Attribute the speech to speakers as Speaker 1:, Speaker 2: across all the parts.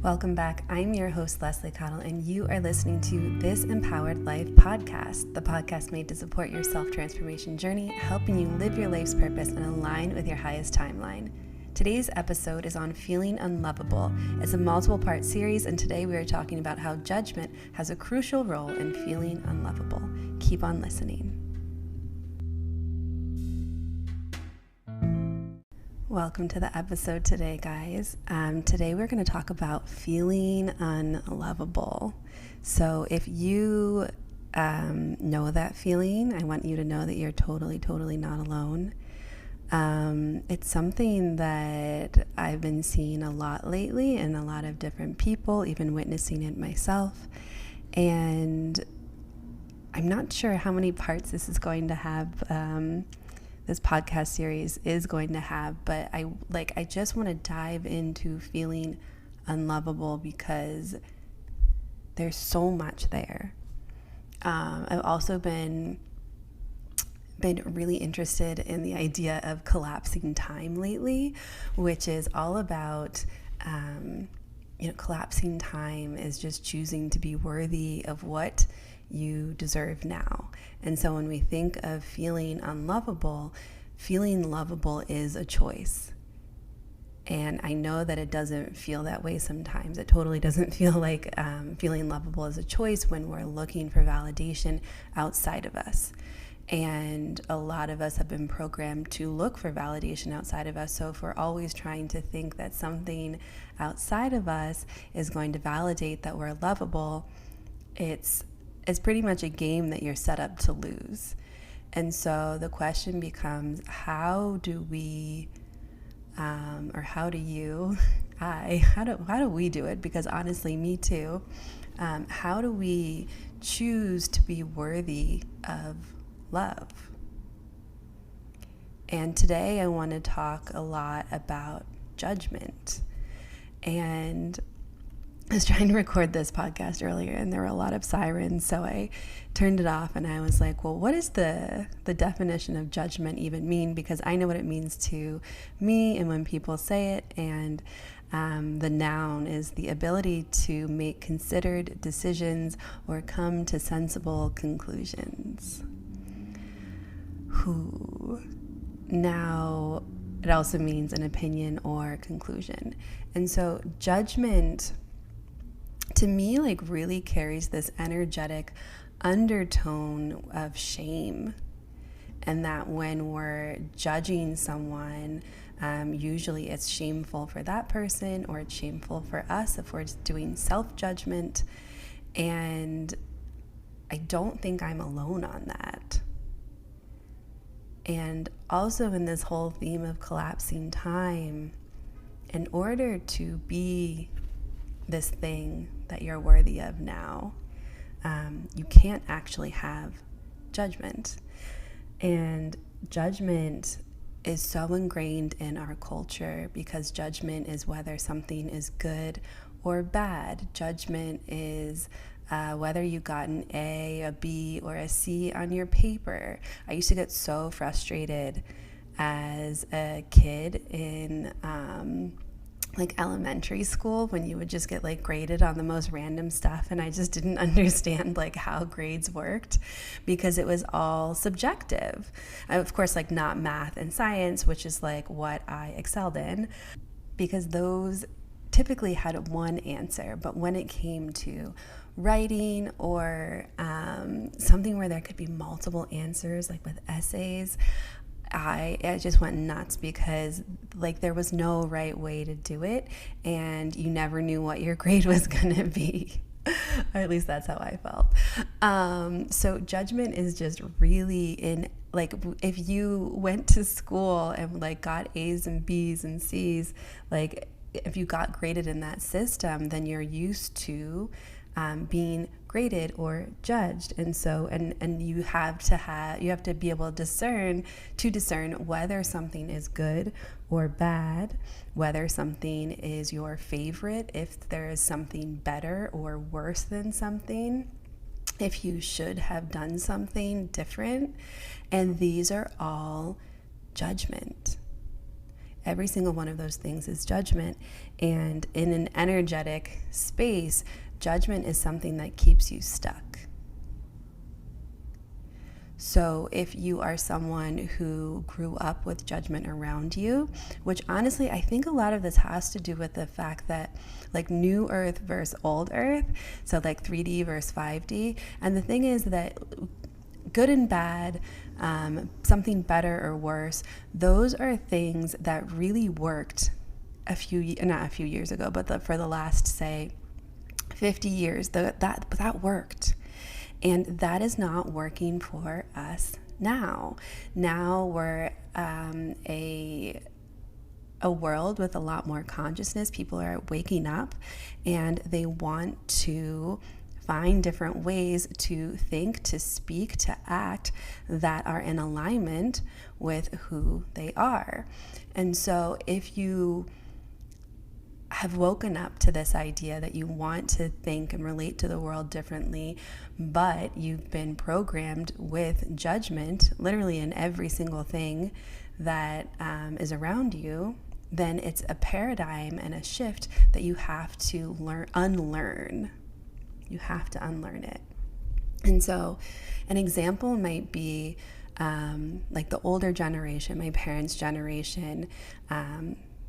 Speaker 1: Welcome back. I'm your host, Leslie Cottle, and you are listening to This Empowered Life podcast, the podcast made to support your self-transformation journey, helping you live your life's purpose and align with your highest timeline. Today's episode is on feeling unlovable. It's a multiple-part series, and today we are talking about how judgment has a crucial role in feeling unlovable. Keep on listening. Welcome to the episode today, guys. Today we're going to talk about feeling unlovable. So if you know that feeling, I want you to know that you're totally not alone. It's something that I've been seeing a lot lately in a lot of different people, even witnessing it myself. And I'm not sure how many parts this is going to have, this podcast series is going to have, but I just want to dive into feeling unlovable because there's so much there. I've also been really interested in the idea of collapsing time lately, which is all about collapsing time is just choosing to be worthy of what you deserve now. And so when we think of feeling unlovable, feeling lovable is a choice. And I know that it doesn't feel that way sometimes. It totally doesn't feel like feeling lovable is a choice when we're looking for validation outside of us. And a lot of us have been programmed to look for validation outside of us. So if we're always trying to think that something outside of us is going to validate that we're lovable, it's pretty much a game that you're set up to lose. And so the question becomes, how do we, or how do you, how do we do it? Because honestly, me too. How do we choose to be worthy of love? And today I want to talk a lot about judgment. And I was trying to record this podcast earlier and there were a lot of sirens, so I turned it off and I was like, well, what does the definition of judgment even mean? Because I know what it means to me and when people say it, and the noun is the ability to make considered decisions or come to sensible conclusions. Now, it also means an opinion or conclusion. And so judgment, to me, really carries this energetic undertone of shame. And that when we're judging someone, usually it's shameful for that person or it's shameful for us if we're doing self-judgment. And I don't think I'm alone on that. And also in this whole theme of collapsing time, in order to be this thing that you're worthy of now, you can't actually have judgment. And judgment is so ingrained in our culture because judgment is whether something is good or bad. Judgment is whether you got an A, a B, or a C on your paper. I used to get so frustrated as a kid in elementary school when you would just get graded on the most random stuff, and I just didn't understand how grades worked because it was all subjective. Of course, not math and science, which is what I excelled in, because those typically had one answer. But when it came to writing or something where there could be multiple answers, with essays, I just went nuts because there was no right way to do it, and you never knew what your grade was going to be. Or at least that's how I felt. So judgment is just really in, if you went to school and got A's and B's and C's, if you got graded in that system, then you're used to being graded or judged. And so and you have to be able to discern whether something is good or bad, whether something is your favorite, if there is something better or worse than something, if you should have done something different. And these are all judgment. every single one of those things is judgment. And in an energetic space, judgment is something that keeps you stuck. So if you are someone who grew up with judgment around you, which honestly, I think a lot of this has to do with the fact that like new earth versus old earth, so like 3D versus 5D. And the thing is that good and bad, something better or worse, those are things that really worked not a few years ago, but for the last, say, 50 years, that worked. And that is not working for us now. Now we're a world with a lot more consciousness. People are waking up and they want to find different ways to think, to speak, to act that are in alignment with who they are. And so if you have woken up to this idea that you want to think and relate to the world differently, but you've been programmed with judgment literally in every single thing that is around you, then it's a paradigm and a shift that you have to unlearn. You have to unlearn it. And so an example might be like the older generation, my parents' generation.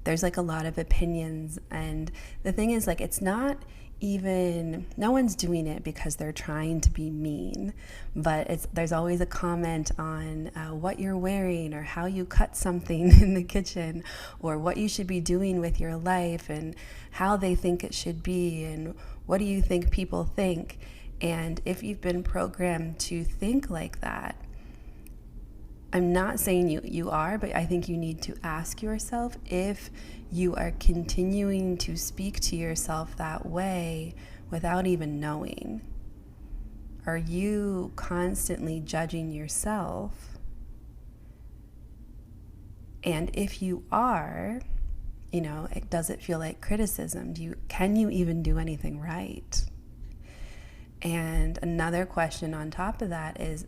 Speaker 1: There's like a lot of opinions, and the thing is, like, it's not even, no one's doing it because they're trying to be mean, but there's always a comment on what you're wearing or how you cut something in the kitchen, or what you should be doing with your life and how they think it should be, and what do you think people think. And if you've been programmed to think like that, I'm not saying you are, but I think you need to ask yourself if you are continuing to speak to yourself that way without even knowing. Are you constantly judging yourself? And if you are, does it feel like criticism? Can you even do anything right? And another question on top of that is,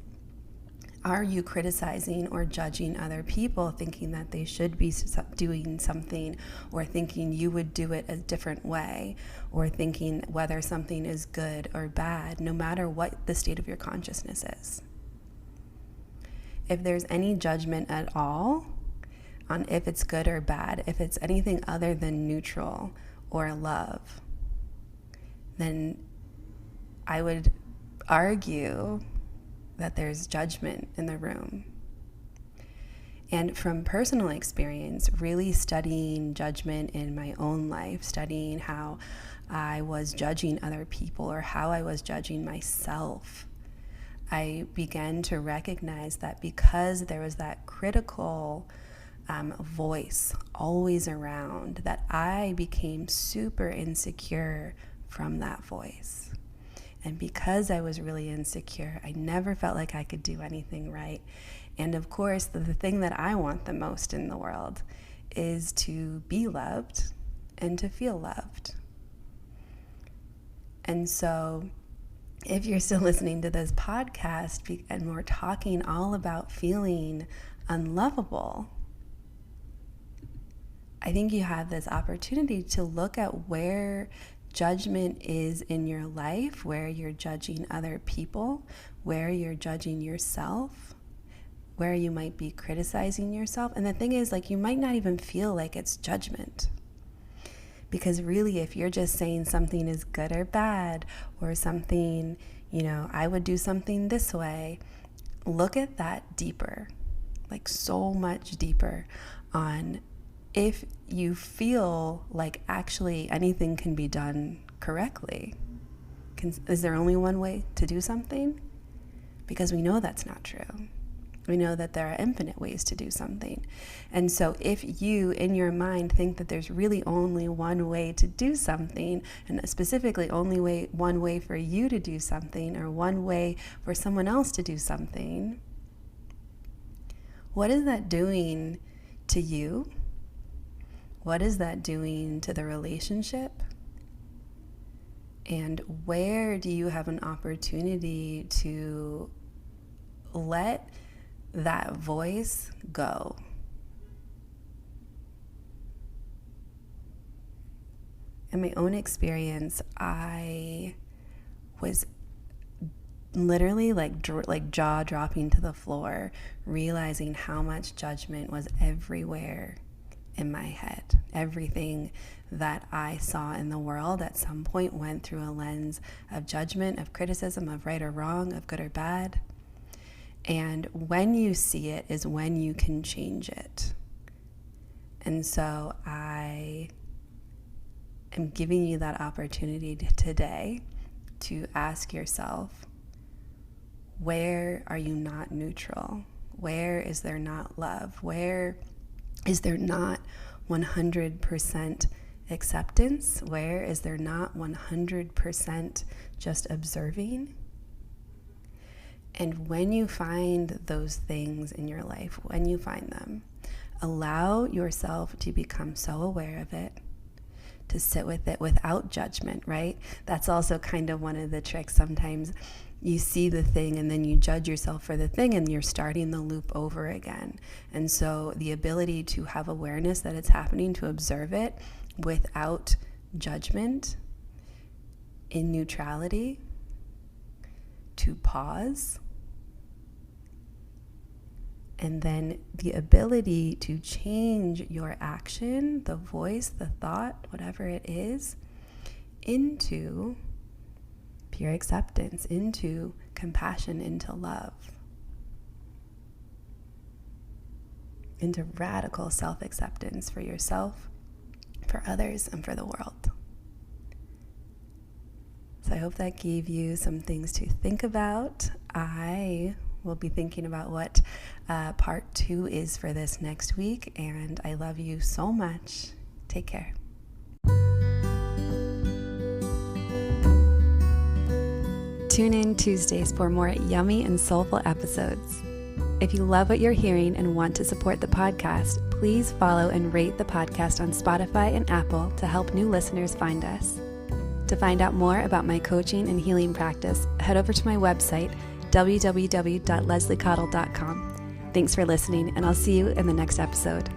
Speaker 1: are you criticizing or judging other people, thinking that they should be doing something, or thinking you would do it a different way, or thinking whether something is good or bad, no matter what the state of your consciousness is? If there's any judgment at all on if it's good or bad, if it's anything other than neutral or love, then I would argue that there's judgment in the room. And from personal experience, really studying judgment in my own life, studying how I was judging other people or how I was judging myself, I began to recognize that because there was that critical voice always around, that I became super insecure from that voice. And because I was really insecure, I never felt like I could do anything right. And of course, the thing that I want the most in the world is to be loved and to feel loved. And so if you're still listening to this podcast and we're talking all about feeling unlovable, I think you have this opportunity to look at where judgment is in your life, where you're judging other people, where you're judging yourself, where you might be criticizing yourself. And the thing is, like, you might not even feel like it's judgment. Because really, if you're just saying something is good or bad, or something, I would do something this way, look at that deeper, like so much deeper, on if you feel like actually anything can be done correctly. Is there only one way to do something? Because we know that's not true. We know that there are infinite ways to do something. And so if you, in your mind, think that there's really only one way to do something, and specifically only one way for you to do something, or one way for someone else to do something, what is that doing to you? What is that doing to the relationship? And where do you have an opportunity to let that voice go? in my own experience, I was literally like jaw dropping to the floor, realizing how much judgment was everywhere in my head. Everything that I saw in the world at some point went through a lens of judgment, of criticism, of right or wrong, of good or bad. And when you see it is when you can change it. And so I am giving you that opportunity today to ask yourself, where are you not neutral? Where is there not love? Where is there not 100% acceptance? Where is there not 100% just observing? And when you find those things in your life, when you find them, allow yourself to become so aware of it, to sit with it without judgment, right? That's also kind of one of the tricks. Sometimes you see the thing and then you judge yourself for the thing and you're starting the loop over again. And so the ability to have awareness that it's happening, to observe it without judgment, in neutrality, to pause, and then the ability to change your action, the voice, the thought, whatever it is, into pure acceptance, into compassion, into love, into radical self-acceptance for yourself, for others, and for the world. So I hope that gave you some things to think about. I will be thinking about what part 2 is for this next week, and I love you so much. Take care. Tune in Tuesdays for more yummy and soulful episodes. If you love what you're hearing and want to support the podcast, please follow and rate the podcast on Spotify and Apple to help new listeners find us. To find out more about my coaching and healing practice, head over to my website, www.lesliecottle.com. Thanks for listening, and I'll see you in the next episode.